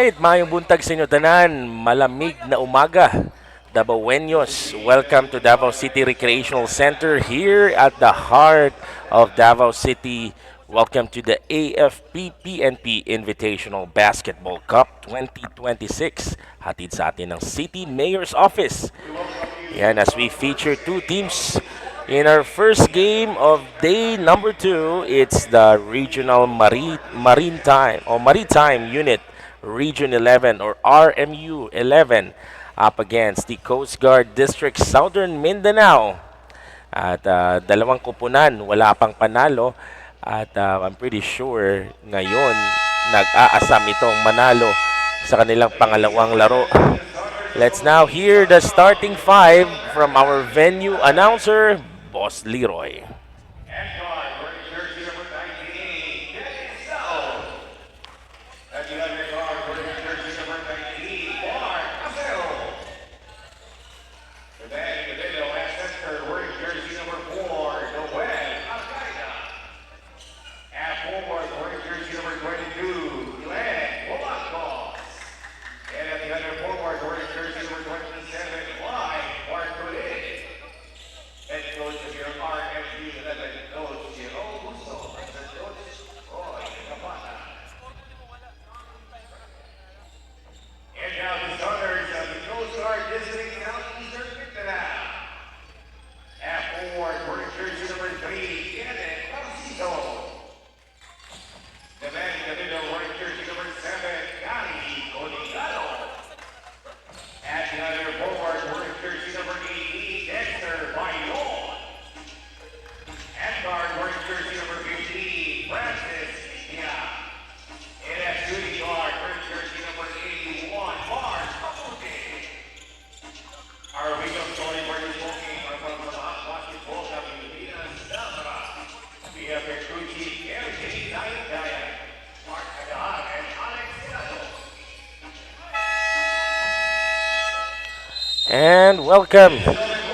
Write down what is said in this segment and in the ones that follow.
Alright, mayong buntag sa inyo tanan, malamig na umaga. Davaoenos, welcome to Davao City Recreational Center here at the heart of Davao City. Welcome to the AFP PNP Invitational Basketball Cup 2026. Hatid sa atin ng City Mayor's Office. Yan, as we feature two teams in our first game of day number 2, it's the Regional Maritime Unit Region 11 or RMU 11 up against the Coast Guard District Southern Mindanao. At dalawang kupunan, wala pang panalo. At I'm pretty sure ngayon nag-aasam itong manalo sa kanilang pangalawang laro. Let's now hear the starting five from our venue announcer, Boss Leroy. And welcome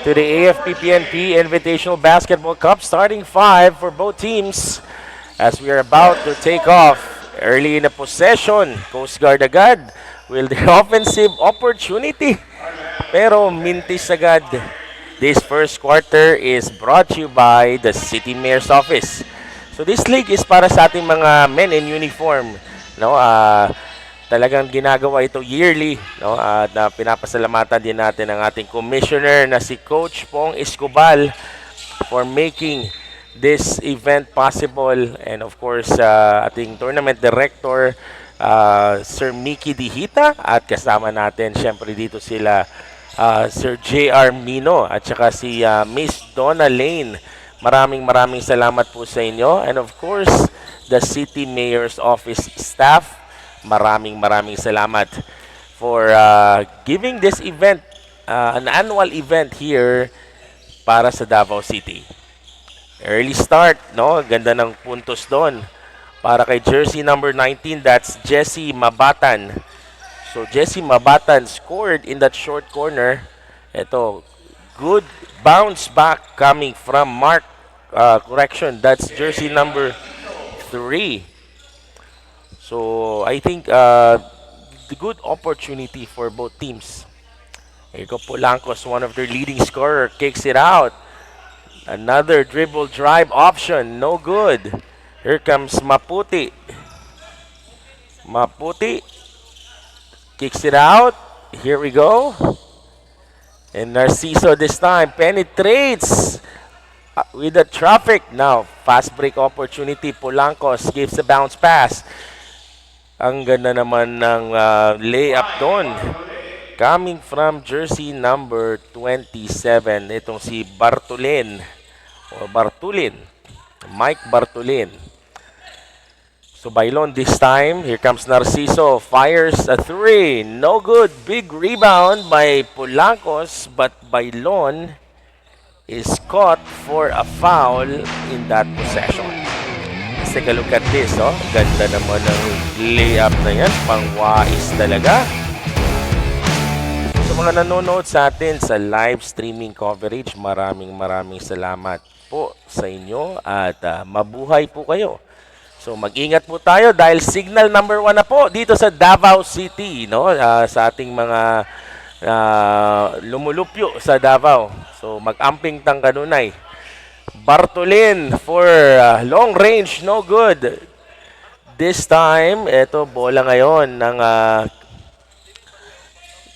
to the AFP-PNP Invitational Basketball Cup, starting five for both teams as we are about to take off. Early in the possession, Coast Guard agad will the offensive opportunity. Pero mintis agad. This first quarter is brought to you by the City Mayor's Office. So this league is para sa ating mga men in uniform. No, talagang ginagawa ito yearly, no? At pinapasalamatan din natin ang ating commissioner na si Coach Pong Escobal for making this event possible, and of course ating tournament director Sir Mickey Dihita, at kasama natin syempre dito sila Sir J.R. Mino at saka si Miss Donna Lane. Maraming salamat po sa inyo, and of course the City Mayor's Office staff. Maraming salamat for giving this event, an annual event here para sa Davao City. Early start, no? Ganda ng puntos doon. Para kay jersey number 19, that's Jessie Mabatan. So Jessie Mabatan scored in that short corner. Ito, good bounce back coming from Mark, that's jersey number 3. So, I think the good opportunity for both teams. Ergo Polancos, one of their leading scorer, kicks it out. Another dribble drive option, no good. Here comes Maputi. Maputi kicks it out. Here we go. And Narciso this time penetrates with the traffic. Now, fast break opportunity. Polancos gives a bounce pass. Ang ganda naman ng layup doon. Coming from jersey number 27, itong si Bartulin. O Bartulin. Mike Bartulin. So Bailon this time. Here comes Narciso. Fires a 3. No good. Big rebound by Polancos. But Bailon is caught for a foul in that possession. Take a look at this, oh. Ganda naman ng layup na yan. Pangwais talaga. Sa mga nanonood sa atin sa live streaming coverage, maraming salamat po sa inyo at mabuhay po kayo So mag-ingat po tayo dahil signal number 1 na po dito sa Davao City, no? Sa ating mga lumulupyo sa Davao. So mag-amping tang kanunay. Bartolin for long range, no good. This time, eto bola ngayon ng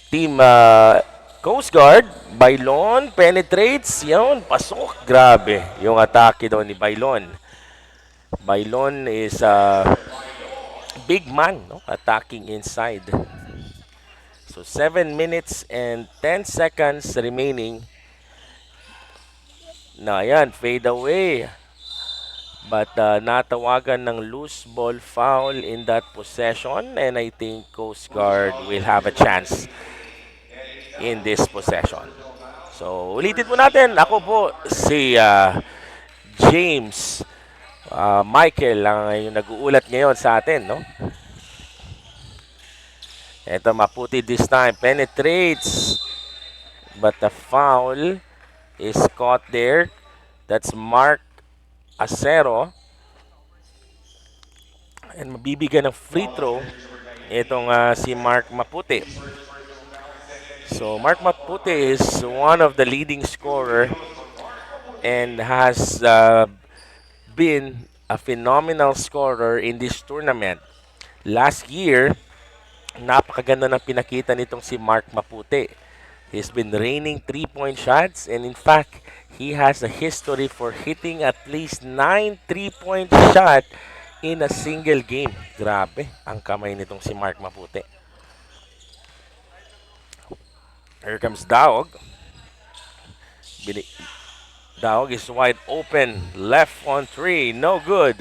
team Coast Guard. Bailon penetrates, yun, pasok. Grabe, yung atake daw ni Bailon. Bailon is a big man, no? Attacking inside. So 7 minutes and 10 seconds remaining. Na yan, fade away. But natawagan ng loose ball foul in that possession, and I think Coast Guard will have a chance in this possession. So ulitin po natin, ako po si James Michael ang yung nag-uulat ngayon sa atin, no? Ito Maputi this time penetrates, but the foul is caught there. That's Mark Acero. And mabibigyan ng free throw itong si Mark Maputi. So Mark Maputi is one of the leading scorer and has been a phenomenal scorer in this tournament. Last year, napakaganda ng pinakita nitong si Mark Maputi. He's been raining 3-point shots, and in fact, he has a history for hitting at least 9 3-point shots in a single game. Grabe ang kamay nitong si Mark Maputi. Here comes Daog. Daog is wide open. Left on 3. No good.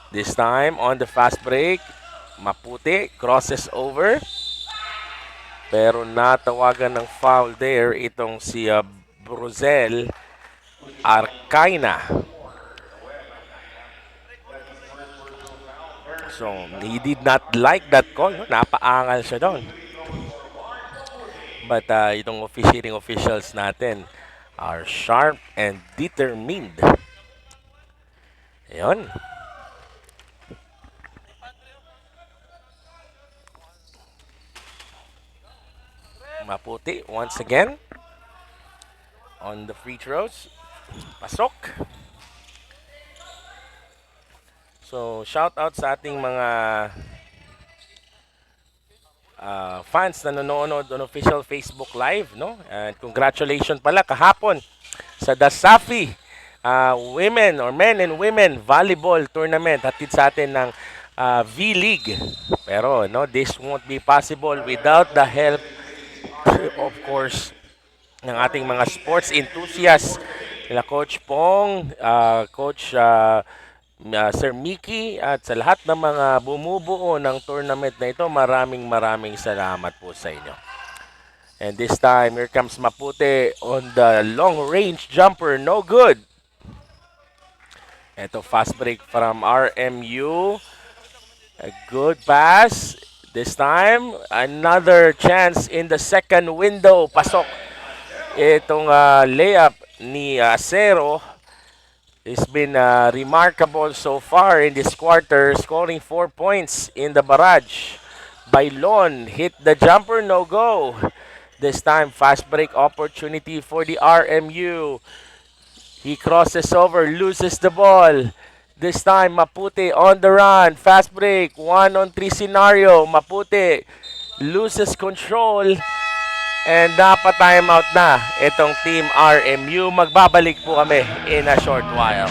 This time on the fast break, Maputi crosses over. Pero natawagan ng foul there itong si Bruzel Arcaina. So, he did not like that call. No? Napaangal siya doon. But itong officiating officials natin are sharp and determined. Ayun. Maputi once again on the free throws. Pasok. So, shout out sa ating mga fans na nanonood on official Facebook Live, no? And congratulations pala kahapon sa Dasafi women or men and women volleyball tournament. Hatid sa atin ng V-League. Pero no, this won't be possible without the help of course ng ating mga sports enthusiasts, nila Coach Pong, Coach Sir Mickey, at sa lahat ng mga bumubuo ng tournament na ito. Maraming salamat po sa inyo. And this time, here comes Maputi on the long range jumper. No good. Ito, fast break from RMU. A good pass. This time, another chance in the second window. Pasok. Itong layup ni Acero has been remarkable so far in this quarter, scoring 4 points in the barrage. Bailon hit the jumper, no go. This time, fast break opportunity for the RMU. He crosses over, loses the ball. This time, Maputi on the run. Fast break, 1-on-3 scenario. Maputi loses control. And dapat timeout na itong Team RMU. Magbabalik po kami in a short while.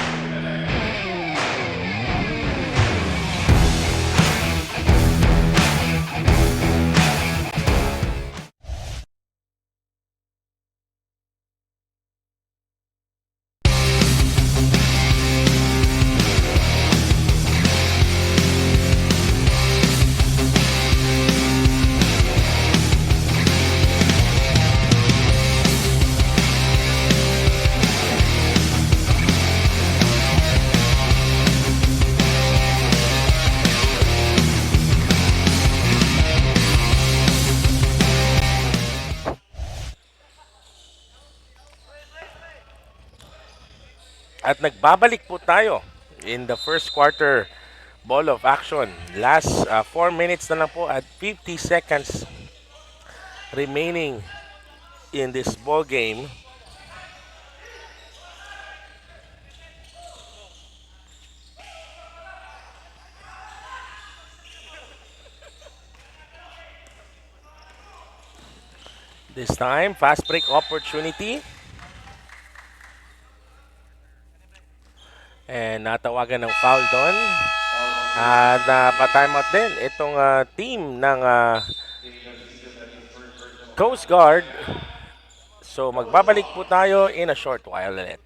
At nagbabalik po tayo in the first quarter ball of action. Last 4 minutes na lang po at 50 seconds remaining in this ball game. This time, fast break opportunity. And natawagan ng foul doon. At pa-timeout din itong team ng Coast Guard. So magbabalik po tayo in a short while ulit.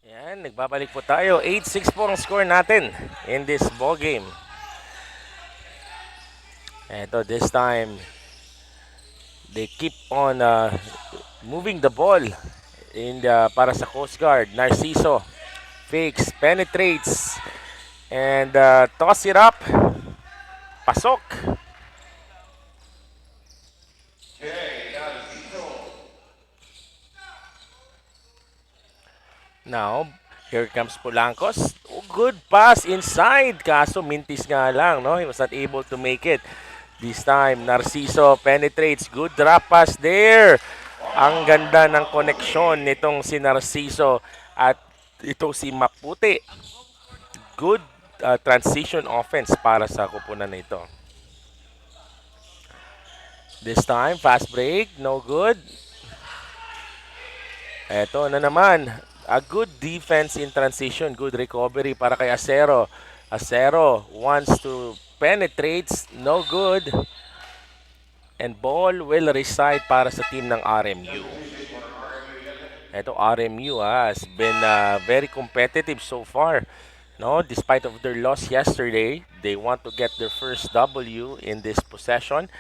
Yan, nagbabalik po tayo. 8-6 po ang score natin in this ball game. Eto, this time, they keep on moving the ball para sa Coast Guard. Narciso fakes, penetrates, and toss it up. Pasok. Now, here comes Polancos. Oh, good pass inside. Kaso mintis nga lang, no? He was not able to make it. This time, Narciso penetrates. Good drop pass there. Ang ganda ng koneksyon nitong si Narciso at ito si Maputi. Good transition offense para sa kupunan na ito. This time, fast break. No good. Eto na naman. A good defense in transition. Good recovery para kay Acero. Acero wants to penetrate. No good. And ball will reside para sa team ng RMU. Ito RMU has been very competitive so far. No, despite of their loss yesterday, they want to get their first W in this possession.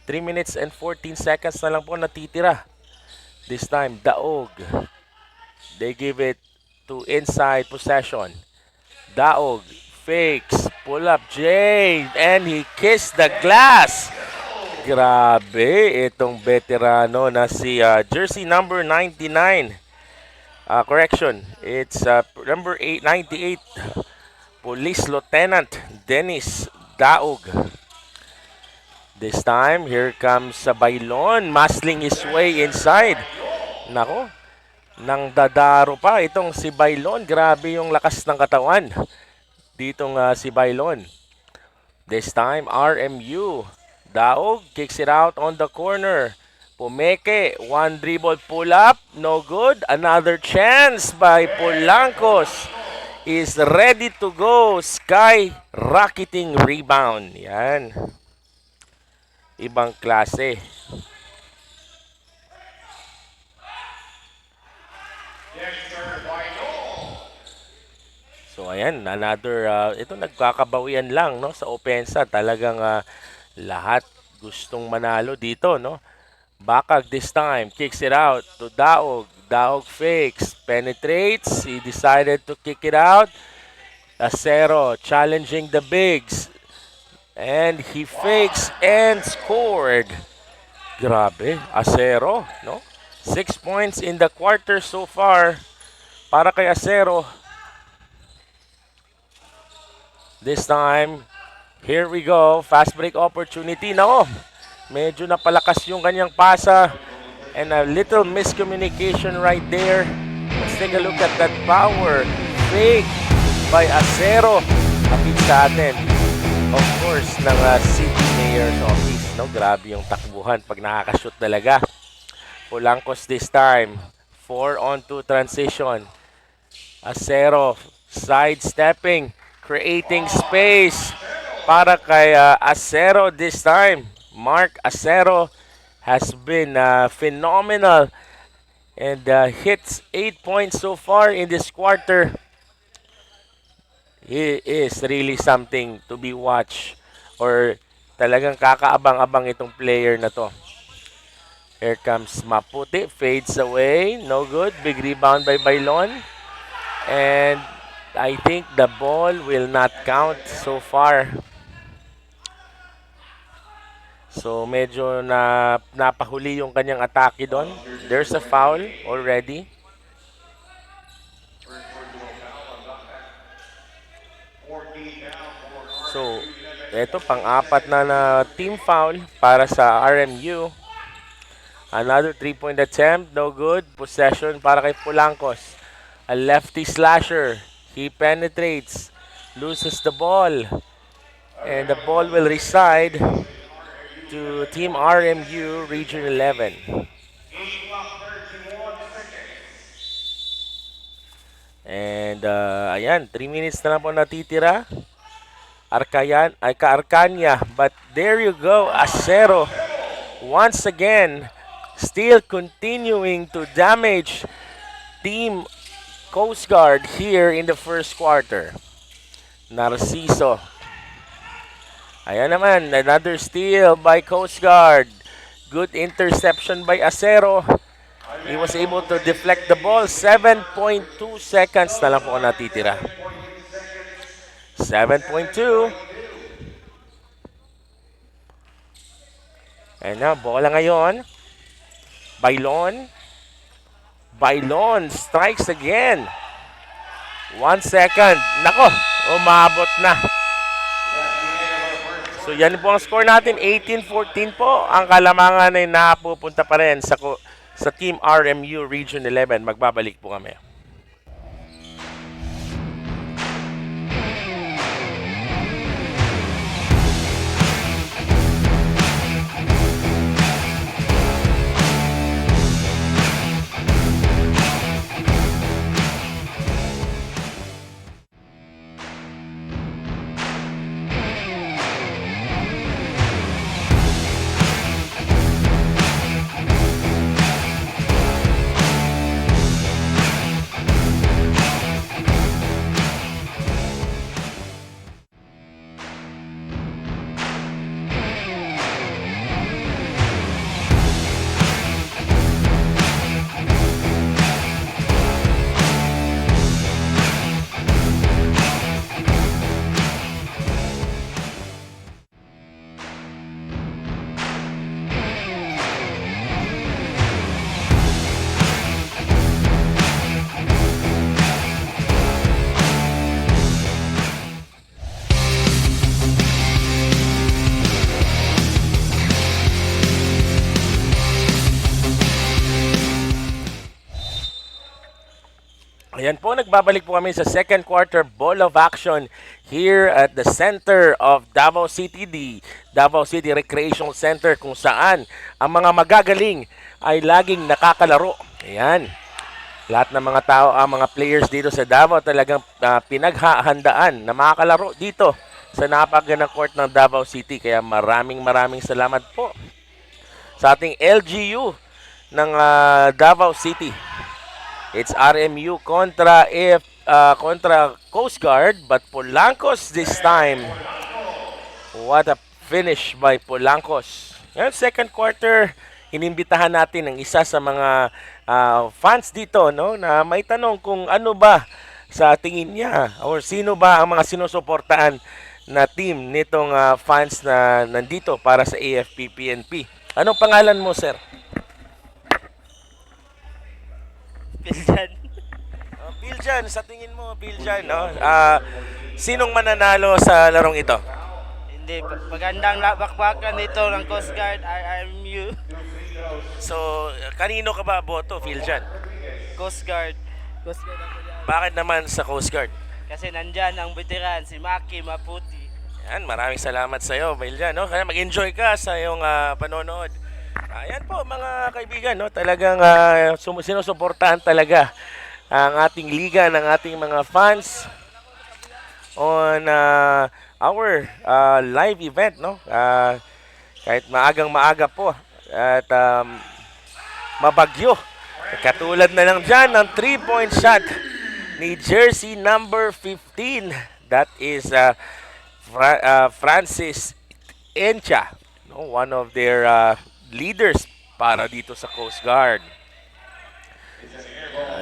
3 minutes and 14 seconds na lang po natitira. This time, Daog. They give it to inside possession. Daog fakes, pull up Jay, and he kissed the glass. Grabe, itong veterano na si jersey number 99. Correction, it's number 98, Police Lieutenant Dennis Daog. This time, here comes Bailon, muscling his way inside. Nako, nang dadaro pa itong si Bailon. Grabe yung lakas ng katawan ditong si Bailon. This time, RMU. Daog kicks it out on the corner. Pumeke, one dribble pull up, no good. Another chance by Polancos is ready to go. Sky rocketing rebound. Yan. Ibang klase. So ayan, another ito nagkakabawian lang no sa opensa. Talagang lahat gustong manalo dito no. Bakag this time kicks it out to Daog. Daog fakes, penetrates. He decided to kick it out. Acero challenging the bigs. And he fakes and scored. Grabe, Acero, no? 6 points in the quarter so far para kay Acero. This time, here we go. Fast break opportunity. Nako, medyo napalakas yung kanyang pasa. And a little miscommunication right there. Let's take a look at that power. Fake. by Acero. Kapit sa atin, of course, ng City Mayor's Office. No? Grabe yung takbuhan pag nakakashoot talaga. Polancos this time. 4-on-2 transition. Acero sidestepping, creating space para kay Acero this time. Mark Acero has been phenomenal and hits 8 points so far in this quarter. He is really something to be watched or talagang kakaabang-abang itong player na to. Here comes Maputi, fades away, no good. Big rebound by Bailon. And I think the ball will not count so far. So medyo napahuli yung kanyang atake doon. There's a foul already. So ito pang-apat na team foul para sa RMU. Another 3-point attempt, no good. Possession para kay Polancos. A lefty slasher. He penetrates, loses the ball. And the ball will reside to Team RMU Region 11. And ayan, 3 minutes na lang po natitira. Arcania. But there you go, Acero. Once again, still continuing to damage Team Coast Guard here in the first quarter. Narciso. Ayan naman, another steal by Coast Guard. Good interception by Acero. He was able to deflect the ball. 7.2 seconds na lang po natitira. 7.2. And now, bola ngayon. Bailon strikes again. 1 second. Nako, umabot na. So yan po ang score natin. 18-14 po. Ang kalamangan ay napupunta pa rin sa Team RMU Region 11. Magbabalik po kami. Ayan po, nagbabalik po kami sa second quarter ball of action here at the center of Davao City, the Davao City Recreational Center, kung saan ang mga magagaling ay laging nakakalaro. Ayan. Lahat ng mga tao, ang mga players dito sa Davao talagang pinaghahandaan na makakalaro dito sa napakagandang court ng Davao City. Kaya maraming salamat po sa ating LGU ng Davao City. It's RMU kontra Coast Guard, but Polancos this time. What a finish by Polancos. Ngayon, second quarter, inimbitahan natin ang isa sa mga fans dito, no, na may tanong kung ano ba sa tingin niya or sino ba ang mga sinusuportahan na team nitong fans na nandito para sa AFP-PNP. Anong pangalan mo, sir? Piljan. Piljan, sa tingin mo, Piljan, no? Sinong mananalo sa larong ito? Hindi, magandang bakbakan dito ng Coast Guard, RMU. So, kanino ka ba boto, Piljan? Coast Guard. Coast Guard ako yan. Bakit naman sa Coast Guard? Kasi nandyan ang veteran, si Maki Maputi. Yan, maraming salamat sa iyo, Mailjan, no? Kaya mag-enjoy ka sa iyong panonood. Ayan po mga kaibigan, no? Talagang sinusuportahan talaga ang ating liga ng ating mga fans on our live event, no? Kahit maagang maaga po at mabagyo. Katulad na lang dyan ng 3-point shot ni jersey number 15. That is Francis Encha, no? One of their leaders para dito sa Coast Guard.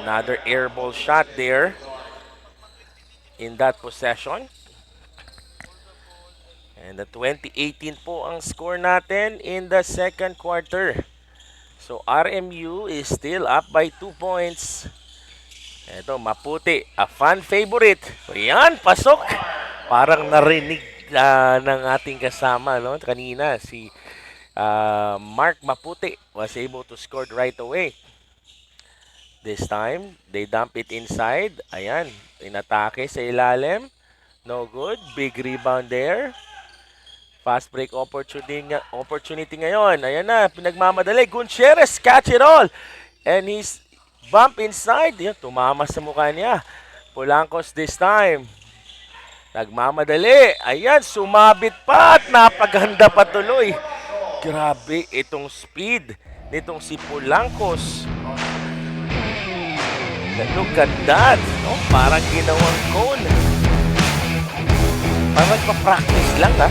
Another air ball shot there in that possession. And the 2018 po ang score natin in the second quarter. So RMU is still up by 2 points. Ito, Maputi, a fan favorite. Ayan, pasok. Parang narinig ng ating kasama, no? Kanina, si Mark Maputi was able to score right away. This time, they dump it inside. Ayan, inatake sa ilalim. No good. Big rebound there. Fast break opportunity ngayon. Ayan na, pinagmamadali. Gutierrez, catch it all. And he's bump inside. Yan, tumama sa mukha niya. Polancos this time. Nagmamadali. Ayan, sumabit pa at napaganda pa tuloy. Grabe itong speed nitong si Polancos. Look at that. No? Parang ginawang cone. Parang nagpa-practice lang ha.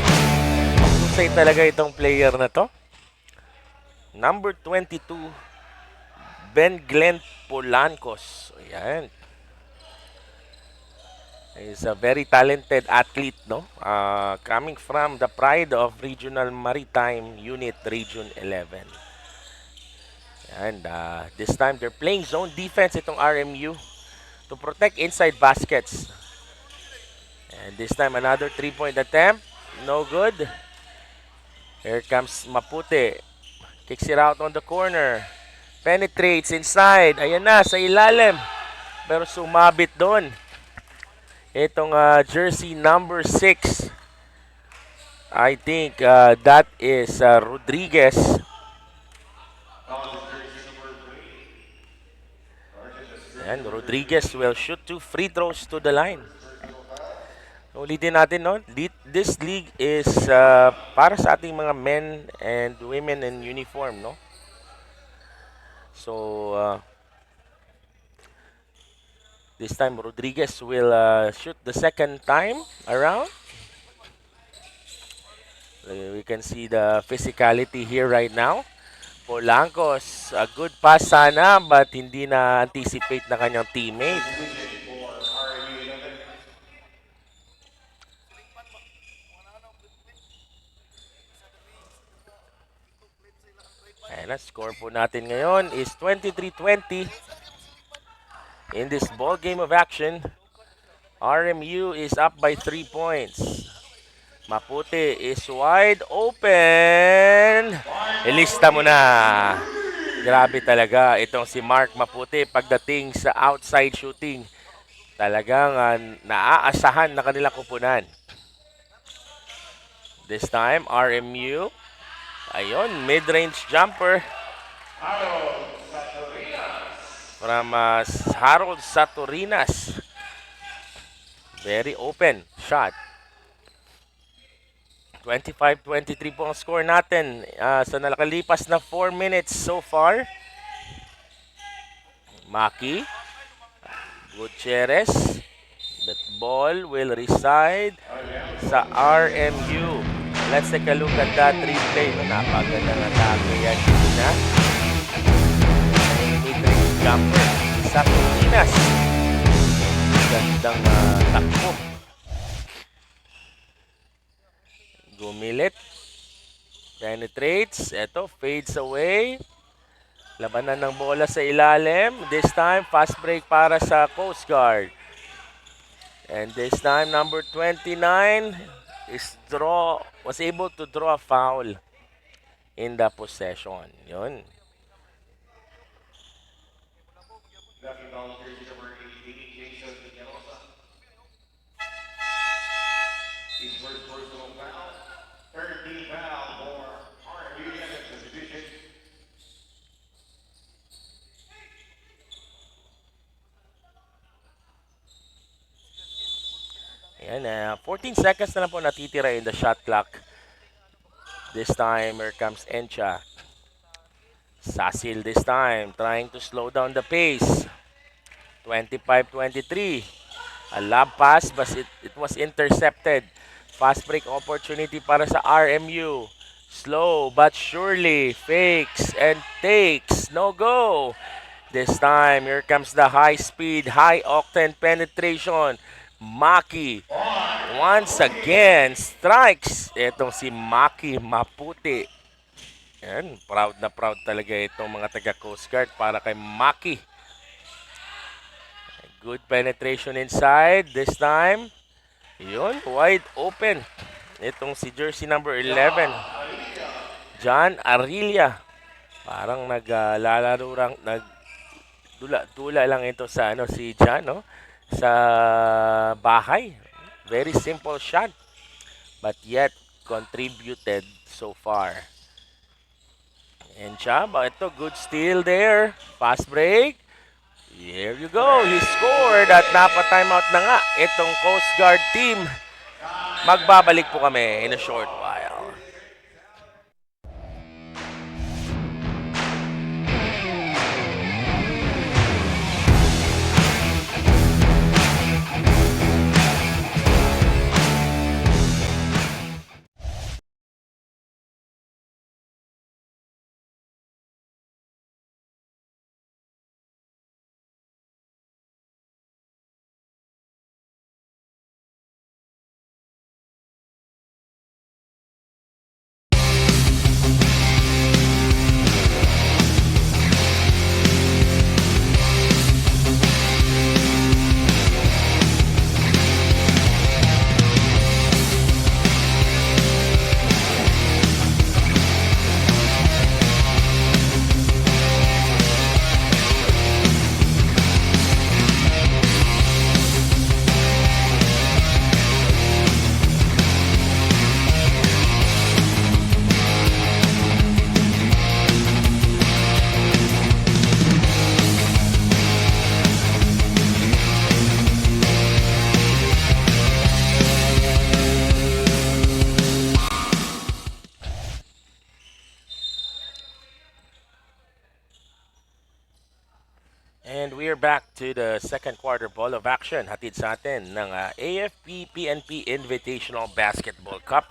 Mahusay talaga itong player na to. Number 22, Ben Glenn Polancos. Ayan. He's a very talented athlete, no? Coming from the pride of Regional Maritime Unit Region 11. And this time they're playing zone defense itong RMU to protect inside baskets. And this time another 3-point attempt. No good. Here comes Maputi. Kicks it out on the corner. Penetrates inside. Ayan na, sa ilalim. Pero sumabit doon. Itong jersey number 6. I think that is Rodriguez. And Rodriguez will shoot 2 free throws to the line. Ulitin natin, no? This league is para sa ating mga men and women in uniform, no? So, this time Rodriguez will shoot the second time around. We can see the physicality here right now. Polancos, a good pass sana but hindi na anticipate na kanyang teammate. Ayan na, score po natin ngayon is 23-20. In this ball game of action, RMU is up by 3 points. Maputi is wide open. Ilista mo na. Grabe talaga itong si Mark Maputi pagdating sa outside shooting. Talagang naaasahan na kanilang kupunan. This time, RMU. Ayun, mid-range jumper. From Harold Saturinas. Very open shot. 25-23 po ang score natin sa nakalipas na 4 minutes so far. Maki. Gutierrez. That ball will reside sa RMU. Let's take a look at that replay. Napagandang atake yan na. Mid-range jumper. Sa Pilipinas. Gandang takbo. Gumilit. Penetrates. Ito, fades away. Labanan ng bola sa ilalim. This time, fast break para sa Coast Guard. And this time, number 29 was able to draw a foul in the possession. Yun. And 14 seconds na lang po natitira in the shot clock. This time, here comes Encha. Sasil this time, trying to slow down the pace. 25-23. A lob pass, but it was intercepted. Fast break opportunity para sa RMU. Slow but surely. Fakes and takes. No go. This time, here comes the high speed, high octane penetration. Maki. Once again, strikes. Itong si Maki Maputi. Yan, proud na proud talaga itong mga taga Coast Guard para kay Maki. Good penetration inside this time. Yun, wide open. Itong si jersey number 11. John Arilia. Parang naglalaro nagdula-dula lang ito sa si John, no? Sa bahay. Very simple shot. But yet contributed so far. And Chaba, ito good steal there. Fast break. Here you go. He scored at napa-timeout na nga itong Coast Guard team. Magbabalik po kami in a short while. And we're back to the second quarter ball of action. Hatid sa atin ng AFP PNP Invitational Basketball Cup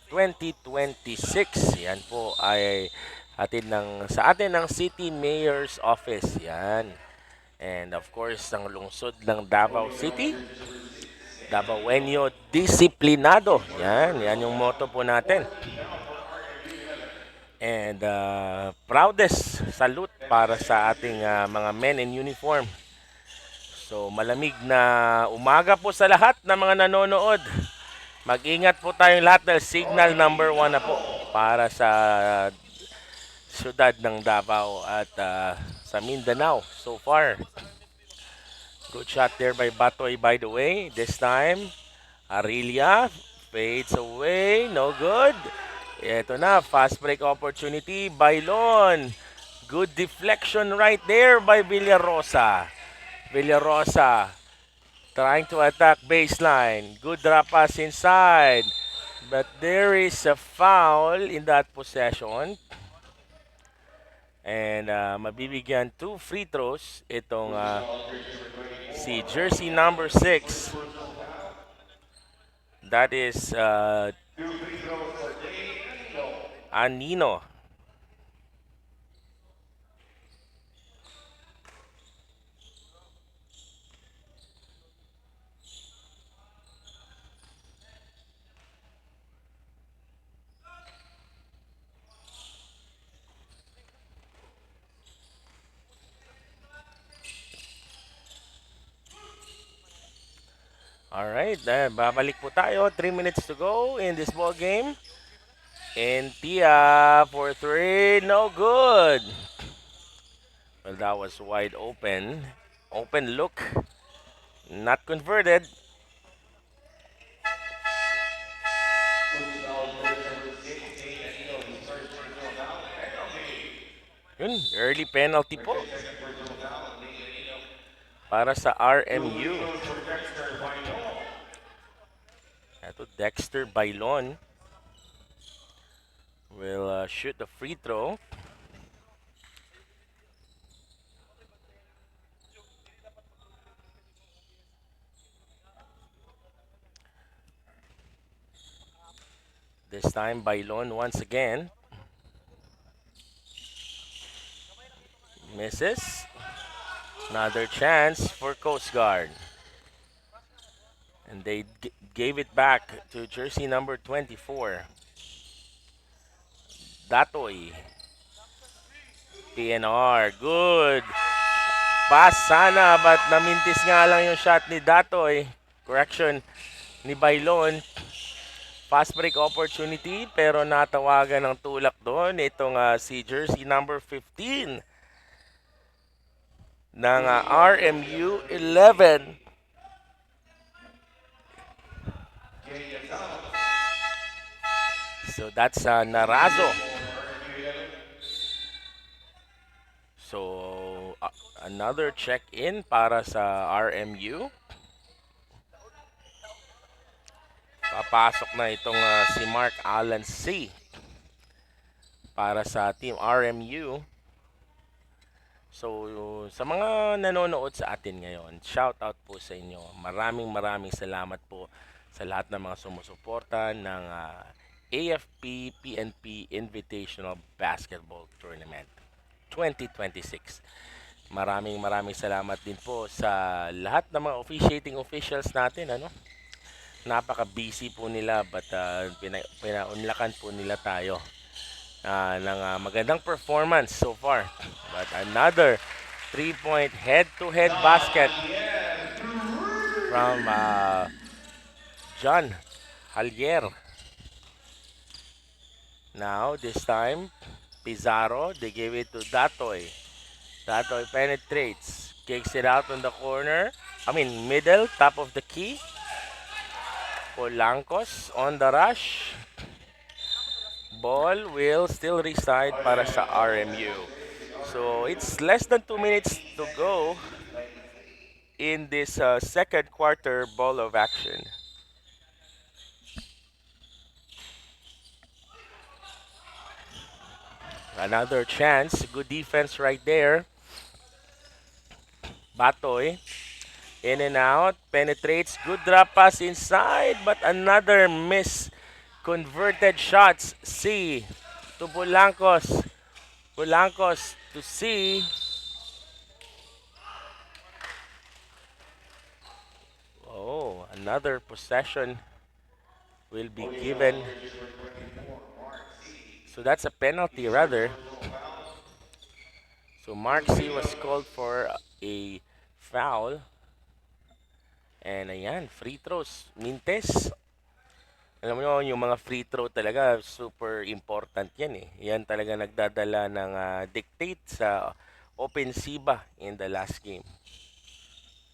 2026. Yan po ay hatid sa atin ng City Mayor's Office. Yan. And of course, ang lungsod ng Davao City. Davaoenyo Disiplinado. Yan yung motto po natin. And proudest salute para sa ating mga men in uniform. So malamig na umaga po sa lahat ng mga nanonood. Mag-ingat po tayong lahat dahil signal number 1 na po para sa siyudad ng Davao at sa Mindanao so far. Good shot there by Batoy by the way. This time, Arilia fades away. No good. Ito na, fast break opportunity by Lon. Good deflection right there by Villarosa. Villarosa trying to attack baseline. Good drop pass inside. But there is a foul in that possession. And mabibigyan 2 free throws itong si jersey number 6. That is Anino. Alright, babalik po tayo. 3 minutes to go in this ball game. And Tia for 3, no good. Well, that was wide open. Open look, not converted. Yun, early penalty po para sa RMU. So Dexter Bailon will shoot the free throw. This time Bailon once again misses. Another chance for Coast Guard. And they gave it back to jersey number 24. Datoy. PNR. Good. Pass sana but namintis nga lang yung shot ni Datoy. Correction ni Bailon. Fast break opportunity pero natawagan ng tulak doon itong si jersey number 15 ng RMU 11. So that's Narazo. So another check-in para sa RMU. Papasok na itong si Mark Allen C. para sa Team RMU. So, sa mga nanonood sa atin ngayon, shout out po sa inyo. Maraming salamat po sa lahat ng mga sumusuporta ng AFP PNP Invitational Basketball Tournament 2026. Maraming salamat din po sa lahat ng mga officiating officials natin, ano? Napaka-busy po nila but pinaunlakan po nila tayo ng magandang performance so far. But another 3-point head-to-head basket from John Halier. Now, this time, Pizarro, they gave it to Datoy. Datoy penetrates, kicks it out on the corner. Middle, top of the key. Polancos on the rush. Ball will still reside para sa RMU. So, it's less than 2 minutes to go in this second quarter ball of action. Another chance. Good defense right there. Batoy. In and out. Penetrates. Good drop pass inside. But another miss. Converted shots. C to Polancos. Polancos to C. Oh, another possession will be given. So that's a penalty rather. So Mark C was called for a foul. And ayan, free throws. Mintes. Alam mo yung mga free throw talaga, super important yan eh. Yan talaga nagdadala ng dictate sa opensiba in the last game.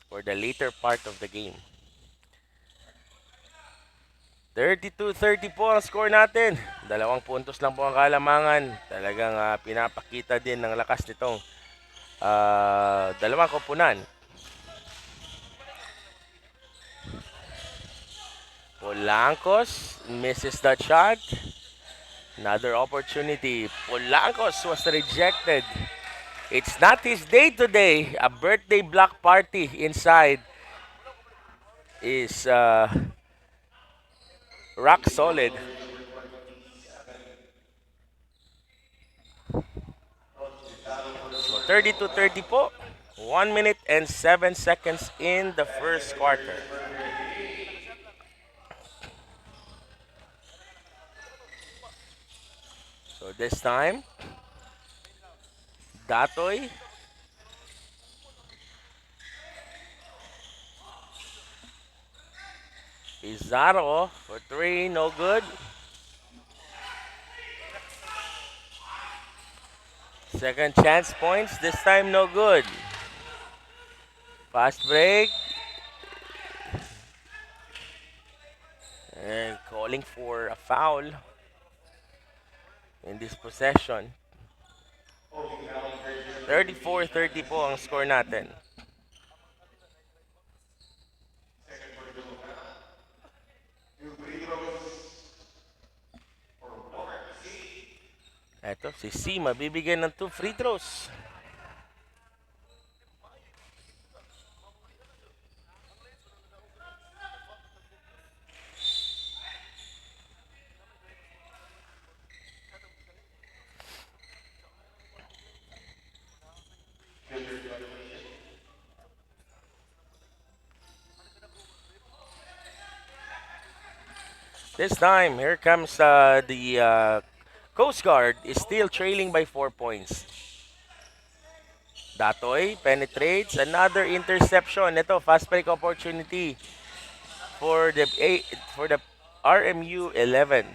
Or the later part of the game. 32-30 po ang score natin. 2 puntos lang po ang kalamangan. Talagang pinapakita din ng lakas nitong dalawang koponan. Polancos misses the shot. Another opportunity. Polancos was rejected. It's not his day today. A birthday block party inside is rock solid. So 32-30 po. 1 minute and 7 seconds in the first quarter. So this time, Datoy. Pizarro for 3, no good. Second chance points, this time no good. Fast break. And calling for a foul in this possession. 34-30 po ang score natin. Eto, si C mabibigyan ng 2 free throws. This time, here comes the Coast Guard is still trailing by 4 points. Datoy penetrates another interception. Ito, fast break opportunity for the RMU 11.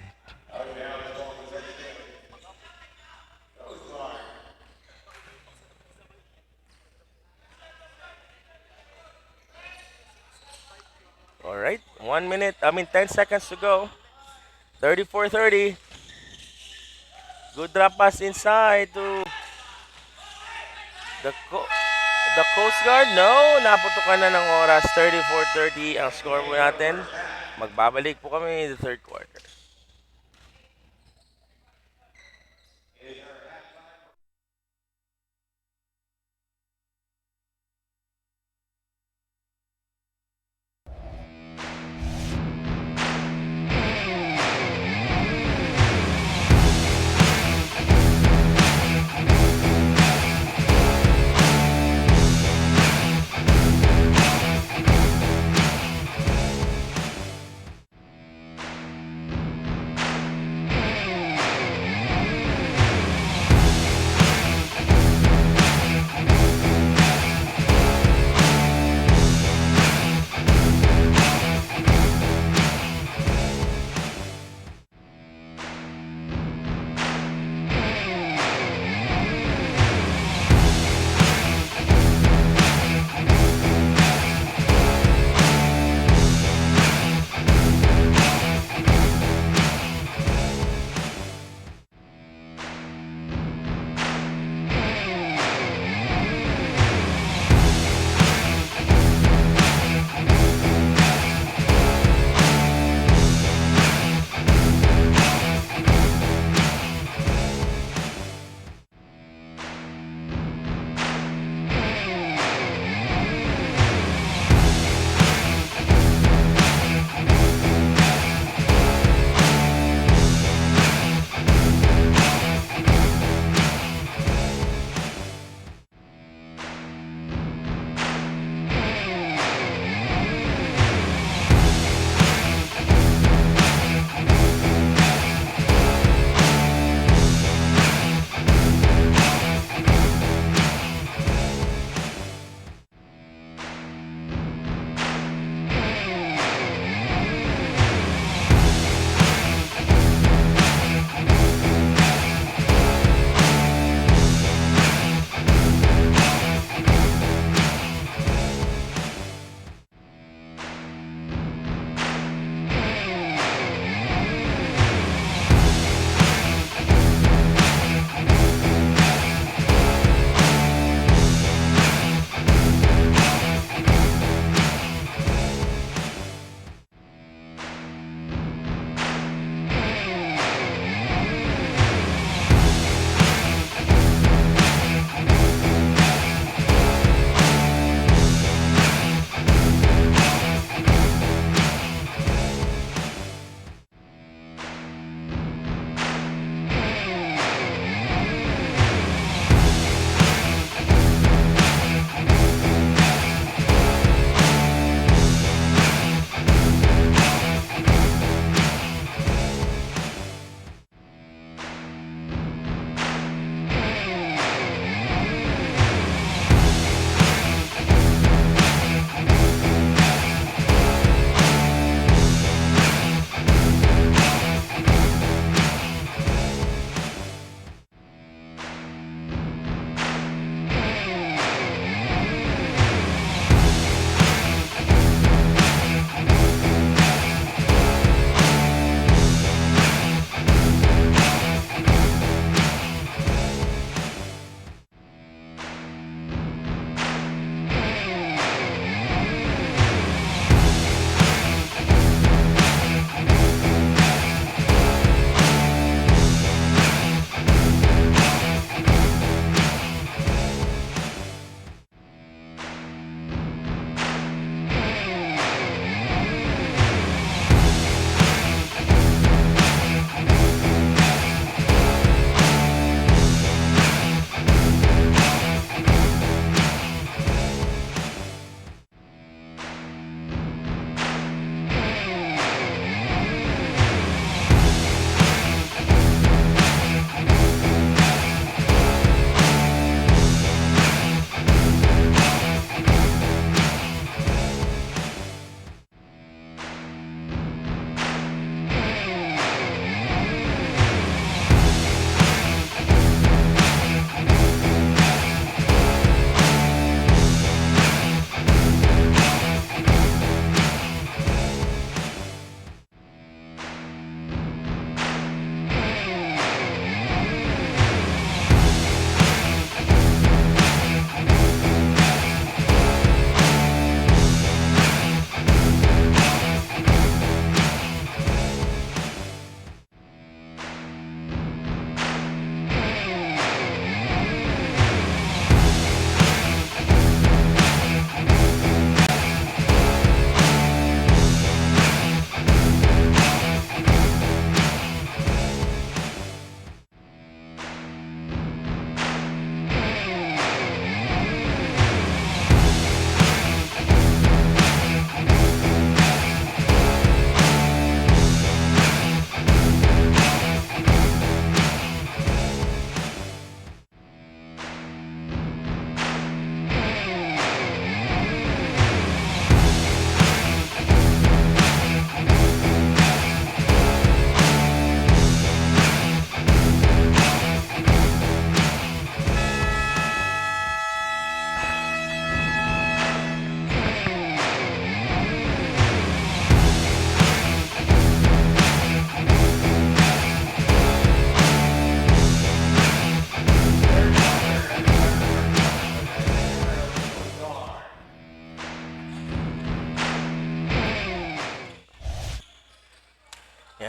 All right, 10 seconds to go. 34-30. Good drop pass inside to the co- the Coast Guard. No, naputukan na ng oras. 34-30 ang score po natin. Magbabalik po kami in the third quarter.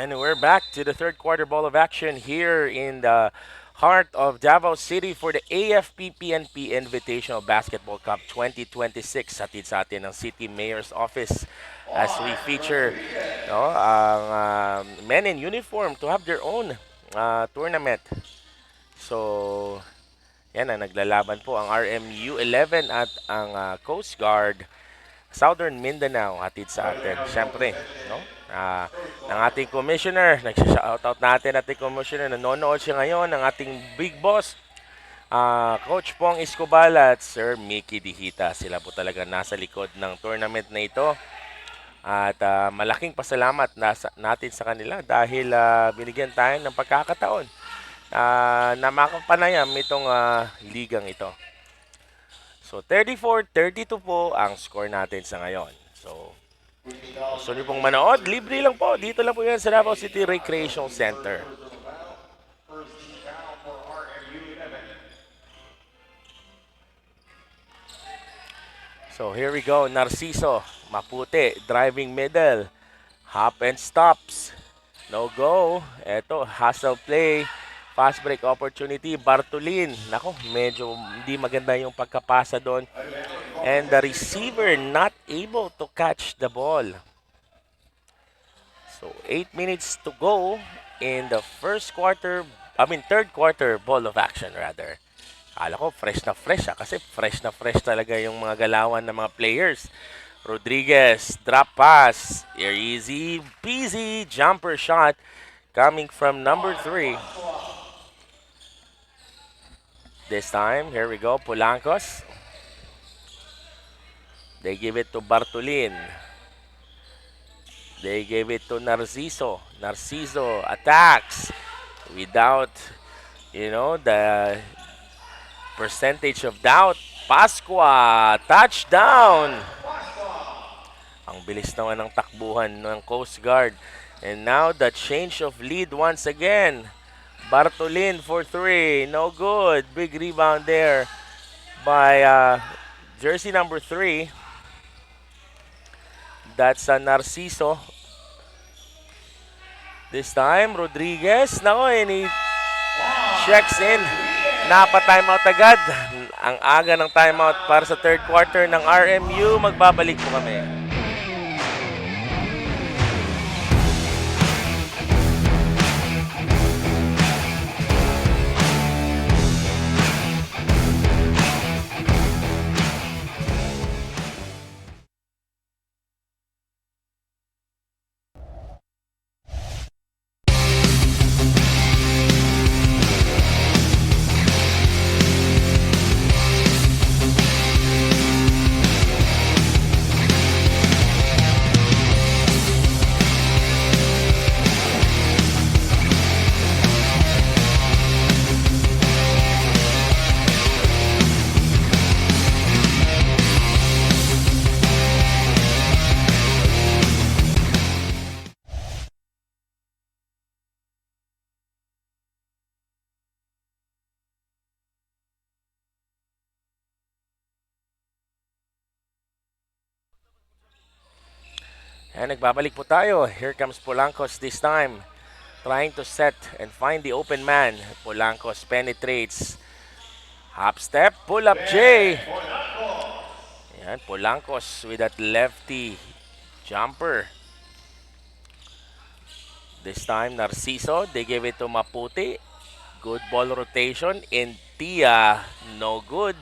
And we're back to the third quarter ball of action here in the heart of Davao City for the AFP-PNP Invitational Basketball Cup 2026. Hatid sa atin ng City Mayor's Office as we feature ang men in uniform to have their own tournament. So, yan ang naglalaban po ang RMU 11 at ang Coast Guard Southern Mindanao hatid sa atin. Siyempre, no? Ng ating commissioner, nag-shoutout natin ating commissioner, nanonood siya ngayon, ng ating big boss, Coach Pong Escobal at Sir Mickey Dihita. Sila po talaga nasa likod ng tournament na ito. At malaking pasalamat natin sa kanila dahil binigyan tayo ng pagkakataon na makapanayam itong ligang ito. So, 34-32 po ang score natin sa ngayon. So, gusto niyo pong manood, libre lang po. Dito lang po yan sa Davao City Recreation Center. So, here we go. Narciso, Maputi, driving middle. Hop and stops. No go. Eto, hustle play. Fast break opportunity, Bartolin. Nako, medyo hindi maganda yung pagkapasa doon. And the receiver not able to catch the ball. So, 8 minutes to go in the third quarter ball of action rather. Akala ko fresh kasi fresh na fresh talaga yung mga galawan ng mga players. Rodriguez, drop pass. Easy peasy jumper shot coming from number 3. This time, here we go, Polancos. They give it to Bartolin. They gave it to Narciso. Narciso attacks without, the percentage of doubt. Pascua, touchdown! Ang bilis naman ng takbuhan ng Coast Guard. And now the change of lead once again. Bartolin for 3. No good. Big rebound there by jersey number 3. That's Narciso. This time, Rodriguez. Nako, and he checks in. Napa-timeout agad. Ang aga ng timeout para sa third quarter ng RMU. Magbabalik po kami. And nagbabalik po tayo. Here comes Polancos this time. Trying to set and find the open man. Polancos penetrates. Hop step, pull up J. Yan, Polancos with that lefty jumper. This time, Narciso. They gave it to Maputi. Good ball rotation. And Tia, no good.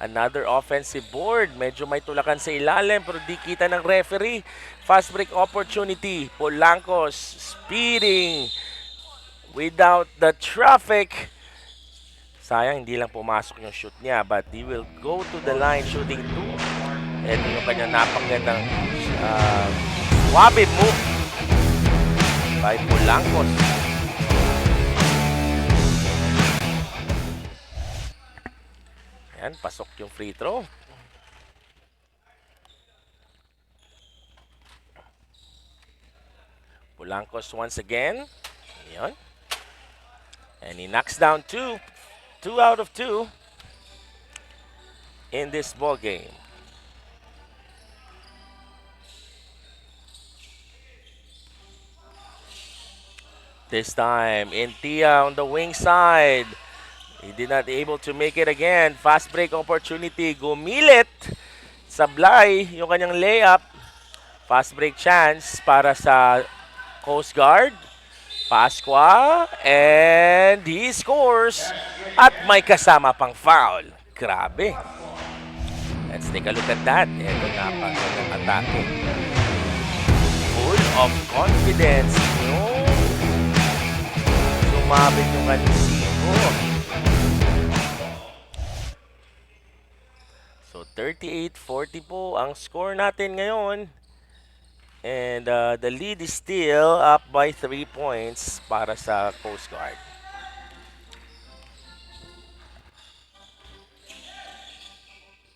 Another offensive board. Medyo may tulakan sa ilalim pero di kita ng referee. Fast break opportunity. Polancos speeding without the traffic. Sayang, hindi lang pumasok yung shoot niya but he will go to the line shooting 2. Ito yung kanyang napakagandang swabe move by Polancos. Yan, pasok yung free throw. Polancos once again. Yan. And he knocks down 2 out of 2 in this ball game. This time, Intia on the wing side. He did not able to make it again. Fast break opportunity. Gumilit. Sablay yung kanyang layup. Fast break chance para sa Coast Guard. Pasqua. And he scores. At may kasama pang foul. Grabe. Let's take a look at that. Ito napakagandang atake. Full of confidence. Yung sumabit yung kanyang siko. So 38-40 po ang score natin ngayon. And the lead is still up by 3 points para sa Coast Guard.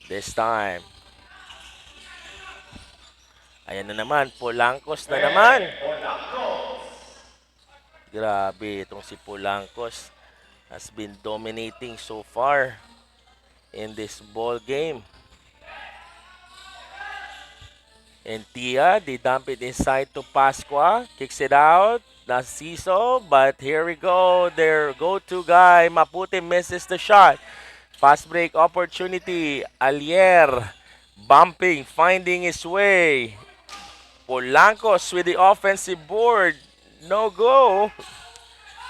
This time. Ayan na naman, Polancos na naman. Grabe, itong si Polancos has been dominating so far in this ball game. And Tia, they dump it inside to Pasqua. Kicks it out. Narciso, but here we go. Their go-to guy, Maputi misses the shot. Fast break opportunity. Alier bumping, finding his way. Polancos with the offensive board. No go.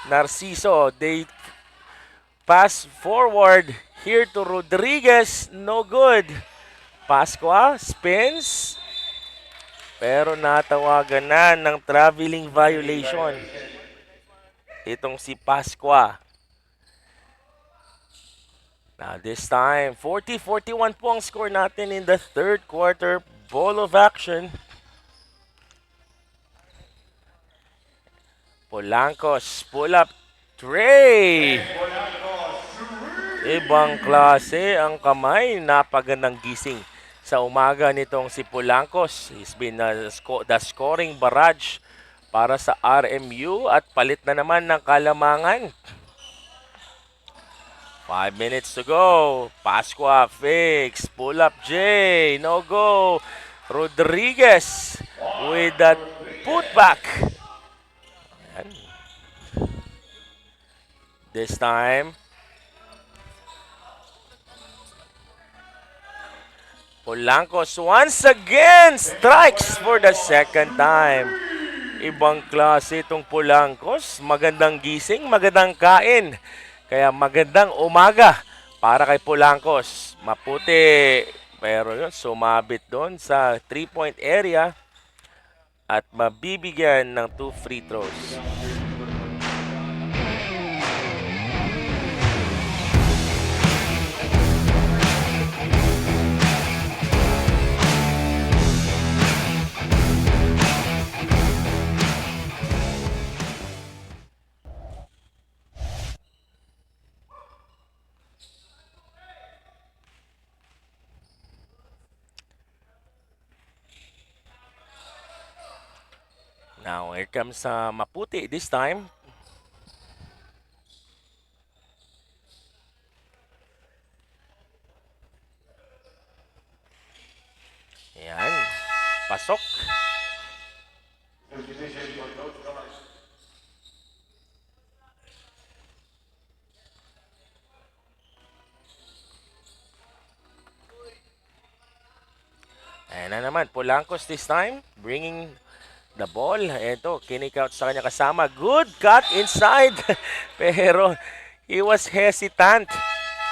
Narciso, they pass forward here to Rodriguez. No good. Pasqua spins. Pero natawagan na ng traveling violation. Itong si Pasqua. Now this time, 40-41 po ang score natin in the third quarter. Ball of action. Polancos, pull up tray. Ibang klase ang kamay. Napagandang gising sa umaga nitong si Polancos. He's been the scoring barrage para sa RMU at palit na naman ng kalamangan. 5 minutes to go. Pasqua fakes. Pull up J. No go. Rodriguez with that putback. Ayan. This time, Polancos once again strikes for the second time. Ibang klase itong Polancos. Magandang gising, magandang kain. Kaya magandang umaga para kay Polancos. Maputi. Pero yun, sumabit doon sa 3-point area at mabibigyan ng 2 free throws. Now, here comes Maputi this time. Ayan. Pasok. Ayan na naman. Polancos this time. Bringing the ball. Ito, kinik out sa kanya kasama. Good cut inside. Pero he was hesitant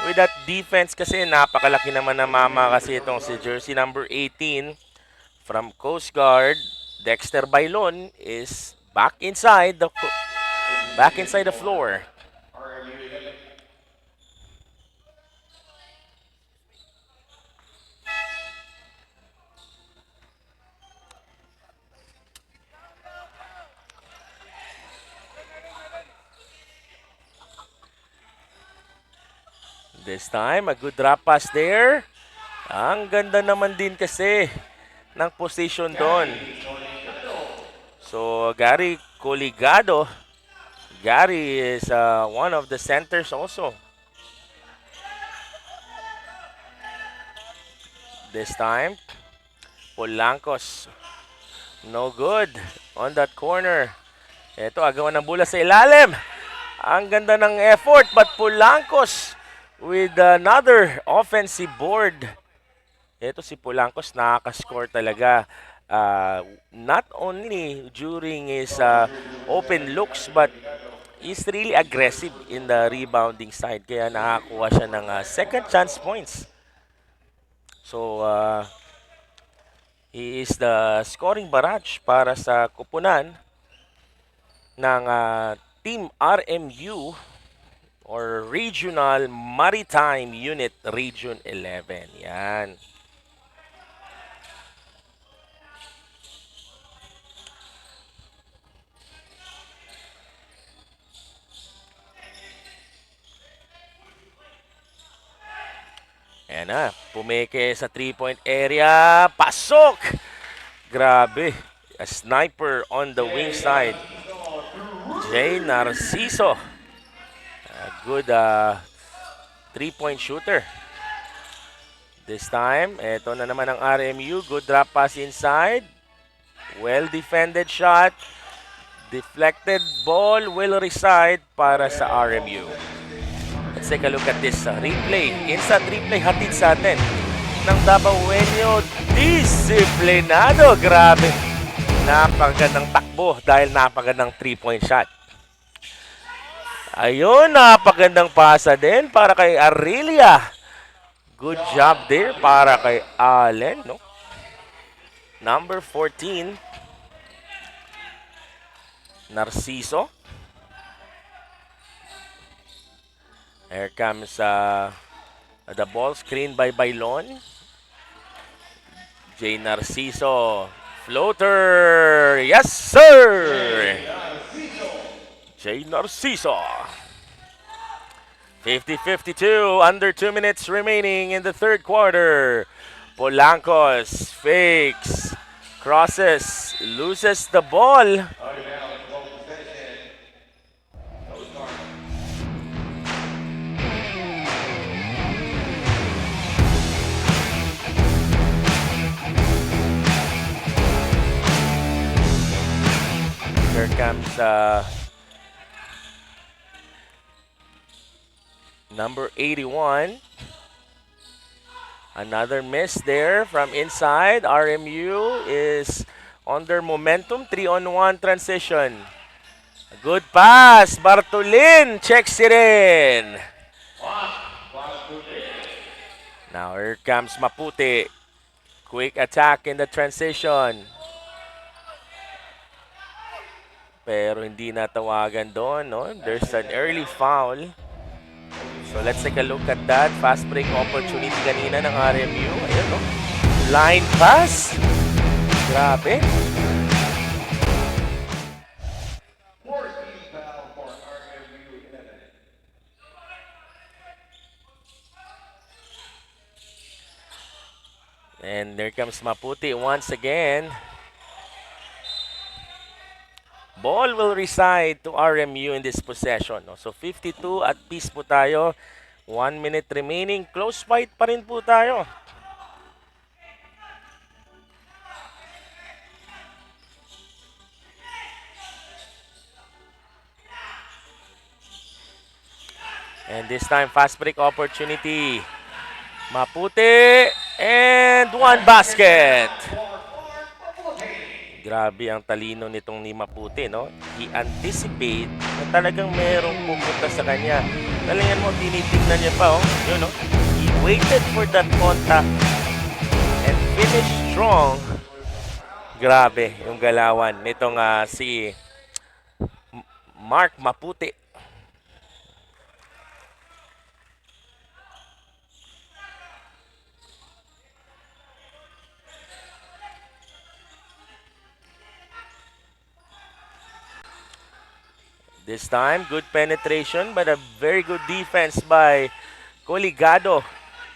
with that defense kasi napakalaki naman na mama kasi itong si jersey number 18 from Coast Guard. Dexter Bailon is back inside the floor. This time, a good drop pass there. Ang ganda naman din kasi ng position doon. So, Gary Coligado. Gary is one of the centers also. This time, Polancos. No good on that corner. Ito, agawan ng bola sa ilalim. Ang ganda ng effort, but Polancos with another offensive board. Ito si Polancos, nakaka-score talaga. Not only during his open looks, but he's really aggressive in the rebounding side. Kaya nakakuha siya ng second chance points. So, he is the scoring barrage para sa kupunan ng Team RMU or Regional Maritime Unit Region 11. Yan. Ayan na, pumeke sa 3-point area. Pasok! Grabe. A sniper on the wing side. Jay Narciso. A good 3-point shooter. This time, eto na naman ang RMU. Good drop pass inside. Well-defended shot. Deflected ball will reside para sa RMU. Let's take a look at this replay. Instant replay hatid sa atin ng Dabawenyo. Disiplinado. Grabe. Napakagandang takbo dahil napakagandang 3-point shot. Ayun, napakagandang pasa din para kay Arilia. Good job there para kay Allen, no? Number 14, Narciso. Here comes the ball screen by Bailon. Jay Narciso. Floater. Yes, sir! Jay Narciso. 50-52. Under 2 minutes remaining in the third quarter. Polancos fakes. Crosses. Loses the ball. Here comes number 81. Another miss there from inside. RMU is under momentum. 3-on-1 transition. A good pass. Bartolin checks it in. Now here comes Maputi. Quick attack in the transition. Pero hindi natawagan doon, no? There's an early foul. So let's take a look at that. Fast break opportunity kanina ng RMU. Ayun, no? Line pass. Grabe. And there comes Maputi once again. Ball will reside to RMU in this possession. No? So 52 at peace po tayo. 1 minute remaining. Close fight pa rin po tayo. And this time, fast break opportunity. Maputi. And one basket. Grabe ang talino nitong ni Maputi, no? He anticipate na talagang merong pupunta sa kanya. Talagang mo, tinitingnan niya pa, oh. Yun, no? He waited for that contact and finished strong. Grabe yung galawan nitong si Mark Maputi. This time, good penetration but a very good defense by Coligado.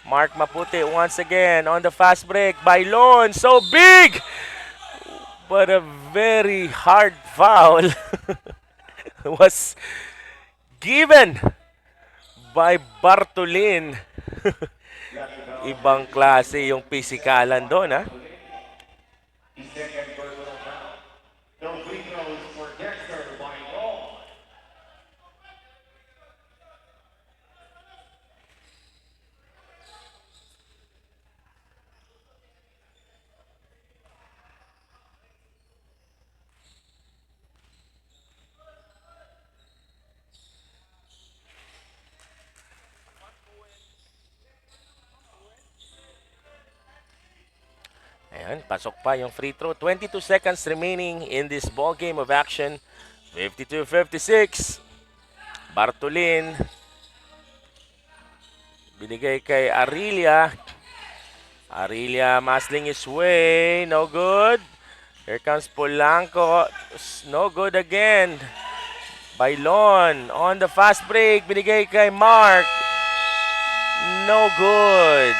Mark Maputi once again on the fast break. Bailon, so big! But a very hard foul was given by Bartolin. Ibang klase yung pisikalan doon, ha? Yan, pasok pa yung free throw. 22 seconds remaining in this ball game of action. 52-56. Bartolin. Binigay kay Arilia. Arilia muscling his way. No good. Here comes Polanco. No good again. Bailon on the fast break. Binigay kay Mark. No good.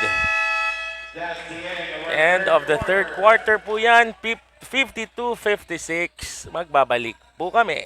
End of the third quarter po yan. 52-56. Magbabalik po kami.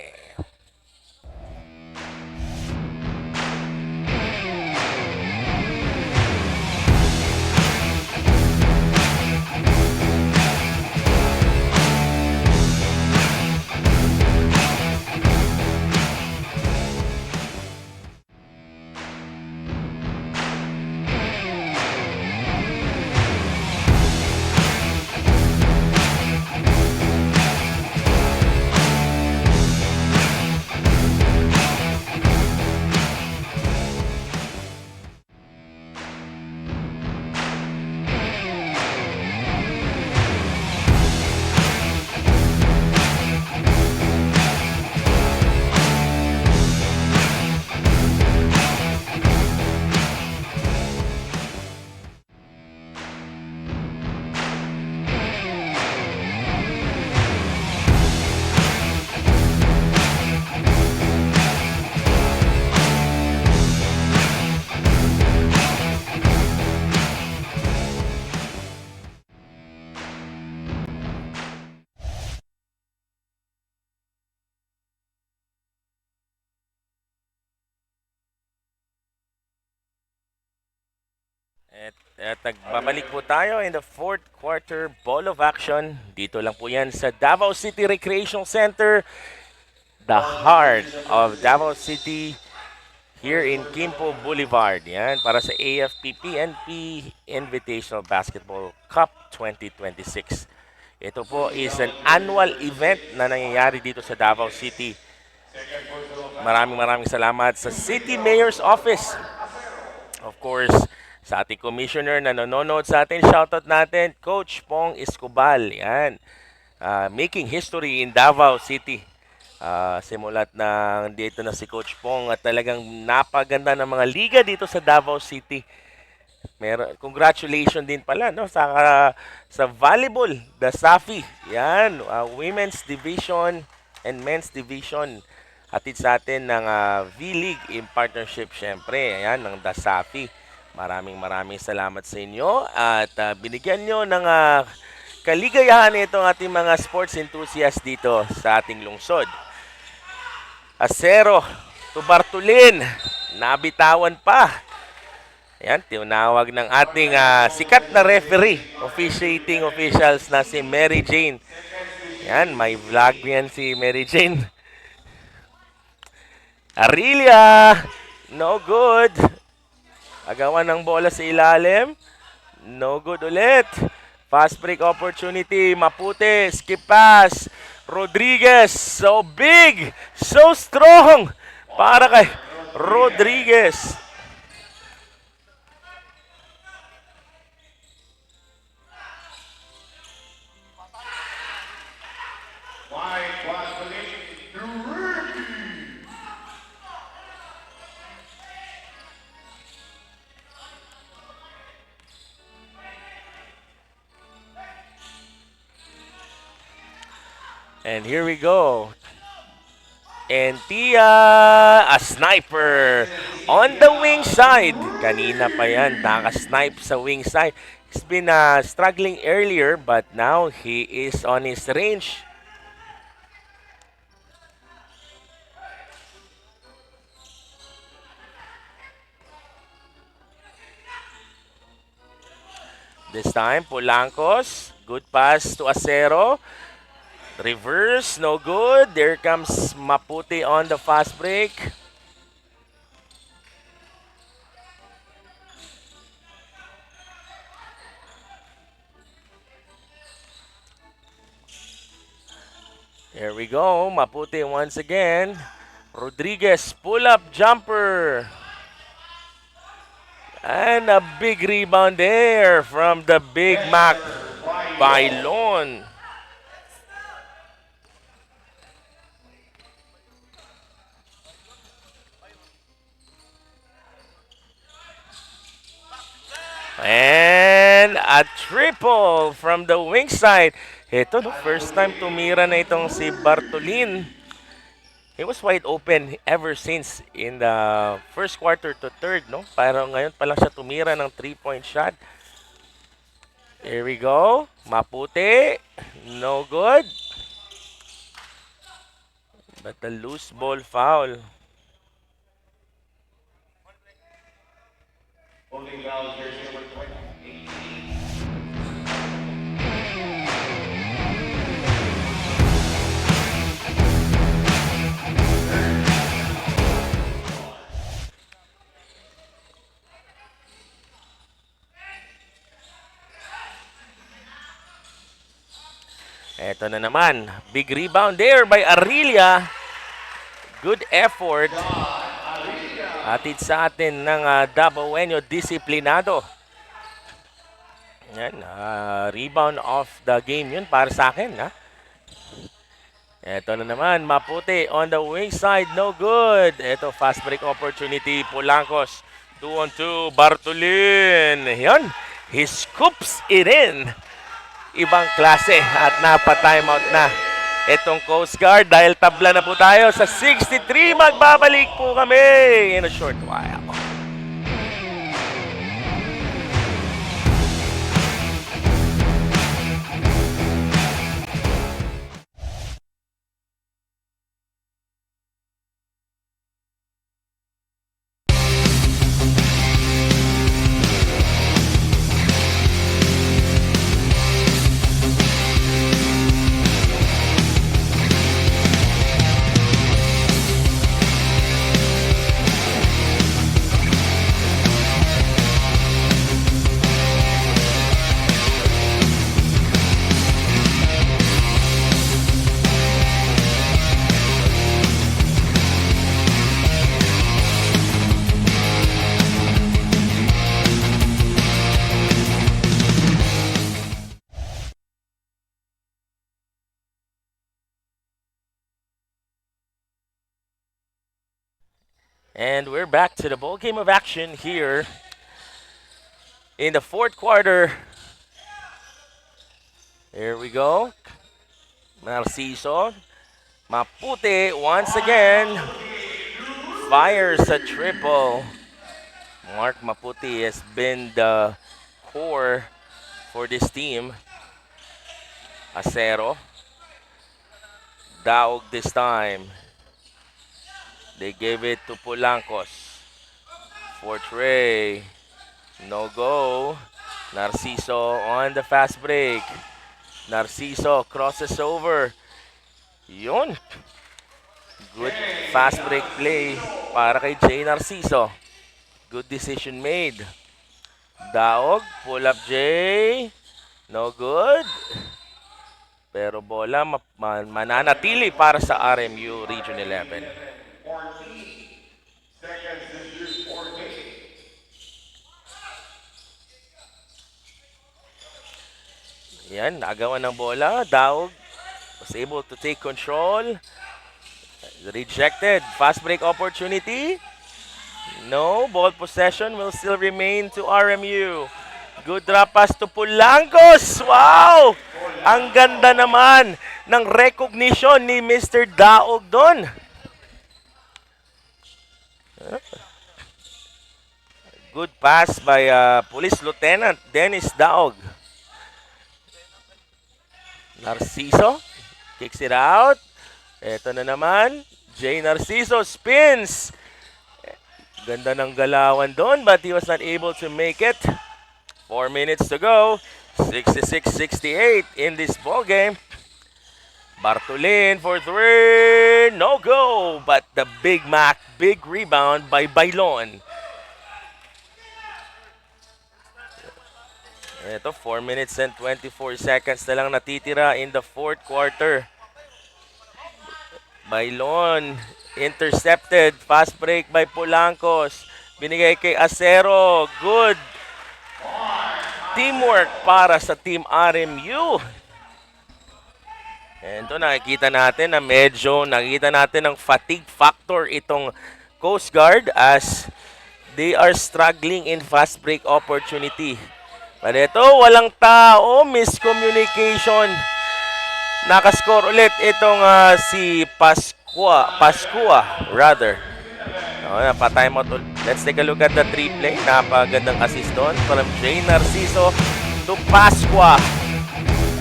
At nagbabalik po tayo in the fourth quarter ball of action. Dito lang po yan sa Davao City Recreation Center, the heart of Davao City, here in Quimpo Boulevard. Yan, para sa AFP PNP Invitational Basketball Cup 2026. Ito po is an annual event na nangyayari dito sa Davao City. Maraming salamat sa City Mayor's Office. Of course, sa ating commissioner na nanonood sa atin, shoutout natin, Coach Pong Escobal. Yan. Making history in Davao City. Simulat na dito na si Coach Pong at talagang napaganda ng mga liga dito sa Davao City. Congratulations din pala no sa volleyball, the Safi. Yan, women's division and men's division. Hatid sa atin ng V-League in partnership syempre, ayan, ng Dasafi. Maraming salamat sa inyo at binigyan nyo ng kaligayahan itong ating mga sports enthusiasts dito sa ating lungsod. Acero to Bartolin, nabitawan pa. Ayan, tinawag ng ating sikat na referee, officiating officials na si Mary Jane. Ayan, may vlog yan si Mary Jane. Arilia, no good. Agawan ng bola sa ilalim. No good ulit. Fast break opportunity. Maputi. Skip pass. Rodriguez. So big. So strong. Para kay Rodriguez. And here we go. And Tia, a sniper on the wing side. Kanina pa yan, naka-snipe sa wing side. He's been struggling earlier, but now he is on his range. This time, Polancos. Good pass to Acero. Reverse, no good. There comes Maputi on the fast break. Here we go. Maputi once again. Rodriguez, pull-up jumper. And a big rebound there from the Big Mac Bailon. And a triple from the wing side. Ito, no, first time tumira na itong si Bartolin. He was wide open ever since in the first quarter to third, no? Parang ngayon pa lang siya tumira ng 3-point shot. Here we go. Maputi. No good. But the loose ball foul. Eto na naman. Big rebound there by Arilia. Good effort. Atid sa atin ng Dabawenyo disiplinado. Yan, rebound of the game yun para sa akin. Ha? Eto na naman, Maputi on the wing side, no good. Eto, fast break opportunity, Polancos. 2-on-2, Bartolin. Yan, he scoops it in. Ibang klase at napa-timeout na itong Coast Guard dahil tabla na po tayo sa 63. Magbabalik po kami in a short while. And we're back to the ball game of action here in the fourth quarter. Here we go. Narciso. Maputi once again fires a triple. Mark Maputi has been the core for this team. Acero. Daog this time. They gave it to Polancos. For Trey. No go. Narciso on the fast break. Narciso crosses over. Yun. Good fast break play para kay Jay Narciso. Good decision made. Daog. Pull up Jay. No good. Pero bola mananatili para sa RMU Region 11. Yan, nagawa ng bola. Daog was able to take control. Rejected. Fast break opportunity. No, ball possession will still remain to RMU. Good drop pass to Polancos. Wow! Ang ganda naman ng recognition ni Mr. Daog doon. Good pass by Police Lieutenant Dennis Daog. Narciso kicks it out. Ito na naman. Jay Narciso spins. Ganda ng galawan doon but he was not able to make it. 4 minutes to go. 66-68 in this ball game. Bartolin for three. No go. But the Big Mac, big rebound by Bailon. Ito, 4 minutes and 24 seconds na lang natitira in the fourth quarter. Bailon intercepted. Fast break by Polancos. Binigay kay Acero. Good. teamwork para sa Team RMU. And ito nakikita natin na medyo nakikita natin ng fatigue factor itong Coast Guard as they are struggling in fast break opportunity. But ito, walang tao, miscommunication. Nakascore ulit itong si Pascua rather. Pa-time out. Let's take a look at the three play. Napagandang assist doon from Jay Narciso to Pascua.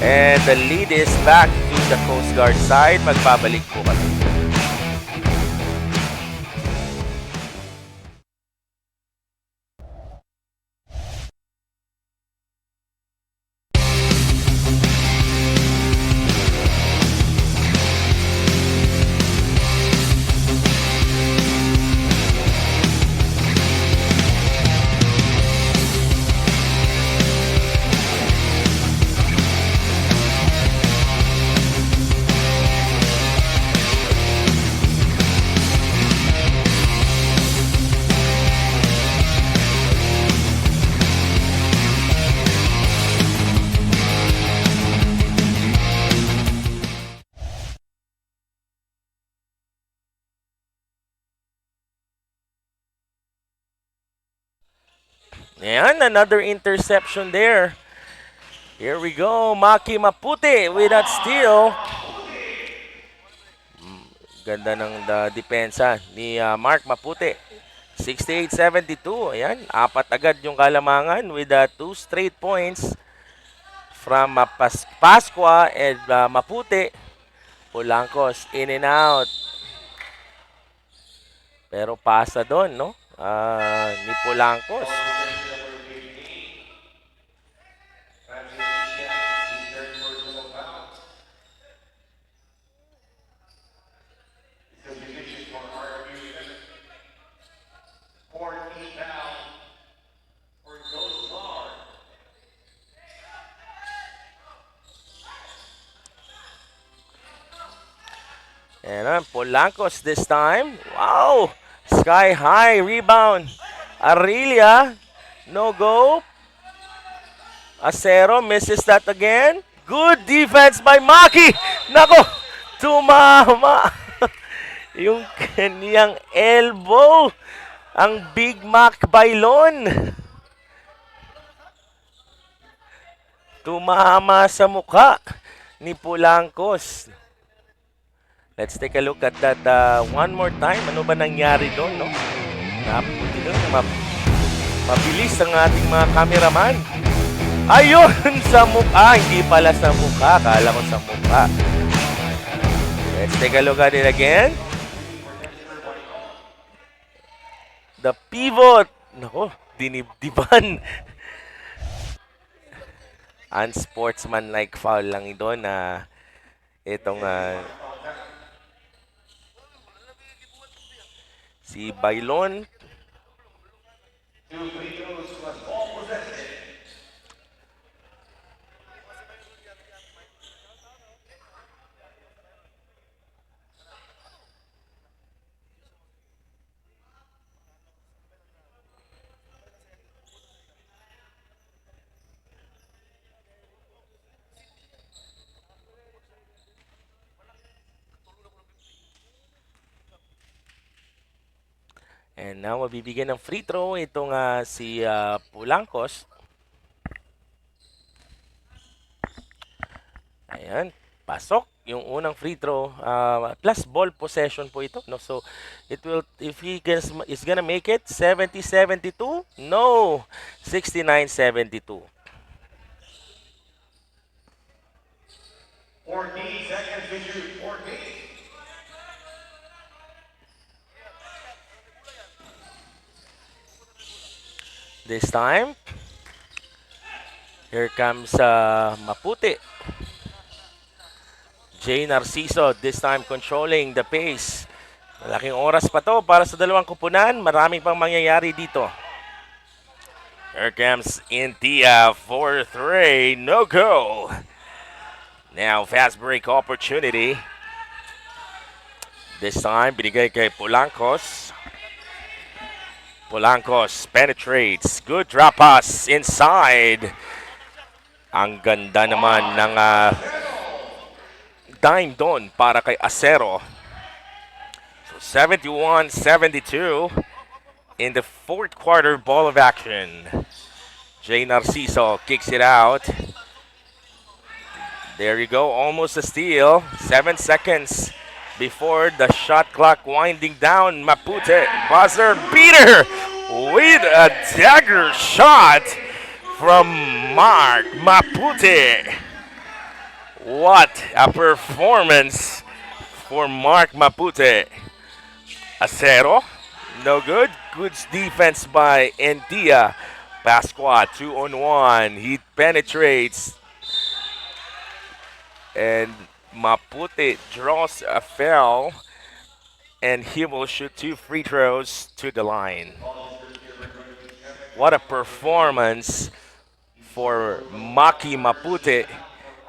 And the lead is back to the Coast Guard side. Magbabalik po kami. Ayan, another interception there. Here we go. Maki Maputi with that steal. Ganda ng depensa ni Mark Maputi. 68-72. Ayan, apat agad yung kalamangan with 2 straight points from Pascua and Maputi. Polancos in and out. Pero pasa doon, no? Ni Polancos. And Polancos this time. Wow! Sky high rebound. Arilia. No go. Acero misses that again. Good defense by Maki. Nako! Tumama. Yung kanyang elbow. Ang Big Mac Bailon. Tumama sa mukha ni Polancos. Let's take a look at that one more time. Ano ba nangyari doon, no? Naputi doon. Mabilis ang ating mga cameraman. Ayun! Sa mukha. Hindi pala sa mukha. Kala ko sa mukha. Let's take a look at it again. The pivot. Nako, dinibdiban. Unsportsmanlike foul lang ito na itong si Bailon. And now, mabibigyan ng free throw itong si Polancos. Ayan, pasok yung unang free throw. Plus ball possession po ito. No? So, it will, if he is gonna make it, 70-72? No! 69-72. 14 seconds to shoot. 14. This time, here comes Maputi. Jay Narciso, this time controlling the pace. Malaking oras pa to para sa dalawang kupunan. Maraming pang mangyayari dito. Here comes Intia for 3. No go. Now, fast break opportunity. This time, binigay kay Polancos. Polancos penetrates. Good drop pass inside. Ang ganda naman ng dime doon para kay Acero. So 71-72 in the fourth quarter ball of action. Jay Narciso kicks it out. There you go, almost a steal. 7 seconds before the shot clock winding down. Mapute, buzzer beater with a dagger shot from Mark Mapute. What a performance for Mark Mapute. Acero, no good. Good defense by Entia. Pasqua, 2-on-1. He penetrates. And Mapute draws a foul. And he will shoot 2 free throws to the line. What a performance for Maki Mapute,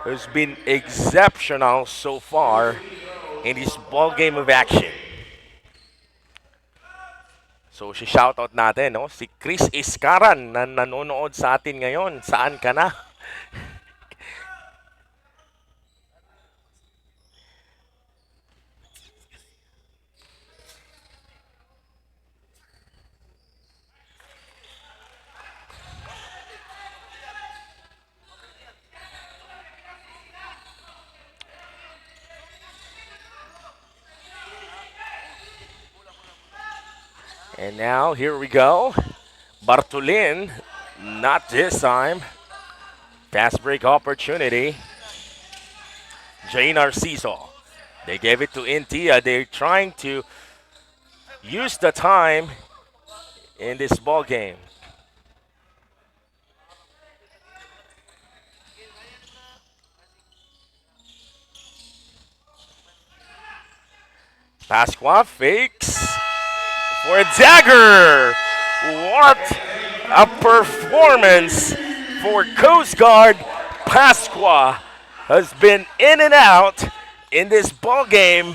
who's been exceptional so far in this ball game of action. So, si shoutout natin, no? Si Chris Iskaran na nanonood sa atin ngayon. Saan ka na? And now, here we go. Bartolin, not this time. Fast break opportunity. Jay Narciso. They gave it to Intia. They're trying to use the time in this ball game. Pasqua fakes for a dagger. What a performance for Coast Guard. Pasqua has been in and out in this ball game.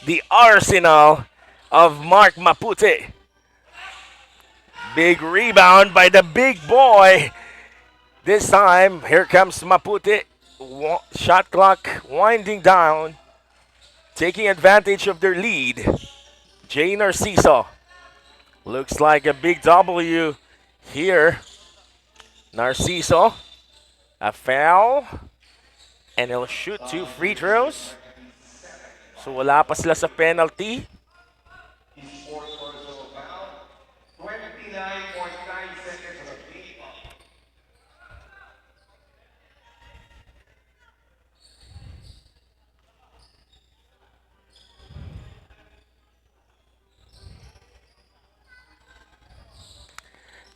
The arsenal of Mark Mapute. Big rebound by the big boy. This time, here comes Mapute. Shot clock winding down. Taking advantage of their lead. Jay Narciso. Looks like a big W here. Narciso. A foul. And he'll shoot 2 free throws. So wala pa sila sa penalty. He scores for a total foul. 29.9 seconds of the game.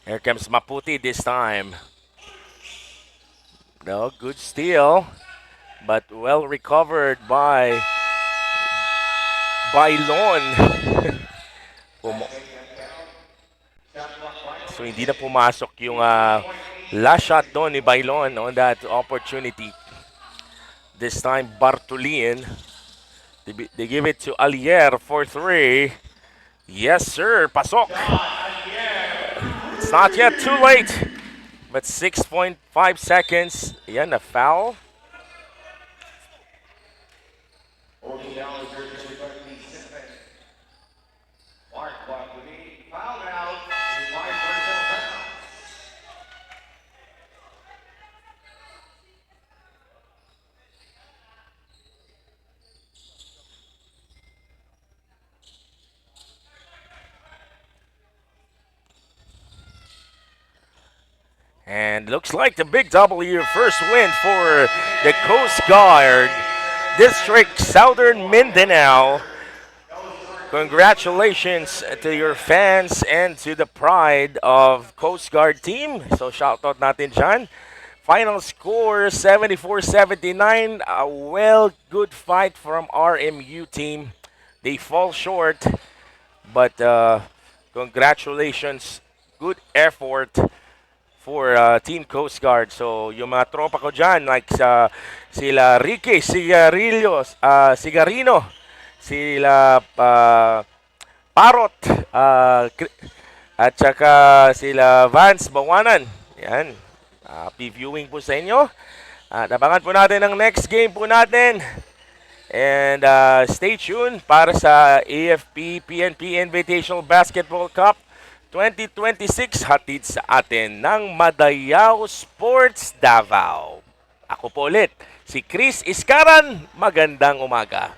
Here comes Mapute this time. No, good steal, but well recovered by Bailon. So hindi na pumasok yung last shot doon ni Bailon on that opportunity. This time Bartolin. They give it to Alier for 3. Yes, sir. Pasok. It's not yet too late. But 6.5 seconds. Yan, a foul. Holding down the jersey number 27. Mark Bartolini fouled out with 5 personal fouls. And looks like the big W, first win for the Coast Guard District Southern Mindanao. Congratulations to your fans and to the pride of Coast Guard team. So shoutout natin dyan. Final score 74-79. A good fight from RMU team. They fall short, but congratulations. Good effort for Team Coast Guard. So, yung mga tropa ko dyan, like sila Ricky Sigarino, sila Parot, at saka sila Vance Bawanan. Yan. Happy viewing po sa inyo. At abangan po natin ang next game po natin. And stay tuned para sa AFP PNP Invitational Basketball Cup 2026 hatid sa atin ng Madayao Sports Davao. Ako po ulit, si Chris Iskaran. Magandang umaga.